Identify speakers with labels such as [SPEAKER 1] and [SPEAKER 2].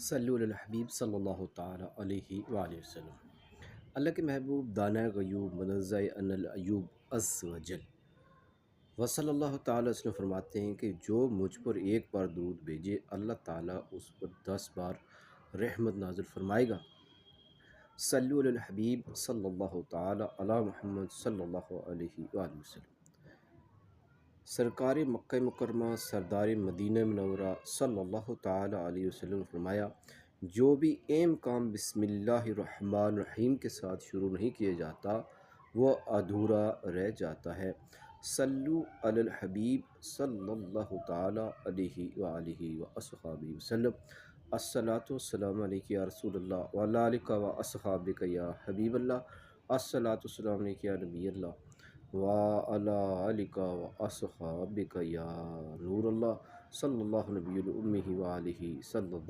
[SPEAKER 1] صلو علی الحبیب صلی اللہ تعالیٰ علیہ وآلہ وسلم۔ اللہ کے محبوب دانہ غیوب منزہ ان العیوب عز و جل وصلی اللہ تعالیٰ وسلم فرماتے ہیں کہ جو مجھ پر ایک بار درود بھیجے اللہ تعالیٰ اس پر 10 بار رحمت نازل فرمائے گا۔ صلو علی الحبیب صلی اللہ تعالیٰ علی محمد صلی اللہ علیہ وآلہ وسلم۔ سرکار مکہ مکرمہ سردار مدینہ منورہ صلی اللہ تعالیٰ علیہ وسلم نے فرمایا، جو بھی اہم کام بسم اللہ الرحمن الرحیم کے ساتھ شروع نہیں کیا جاتا وہ ادھورا رہ جاتا ہے۔ صلو علی الحبیب صلی اللہ تعالیٰ علیہ وآلہ وصحبہ وسلم۔ الصلاۃ والسلام علیک یا رسول اللہ وعلی آلک و اصحابک یا حبیب اللہ۔ الصلاۃ والسلام علیک یا نبی اللہ وعلی آلک و اصحابک یا نور اللہ۔ صلی اللہ نبی الامہ وآلہ صلی اللہ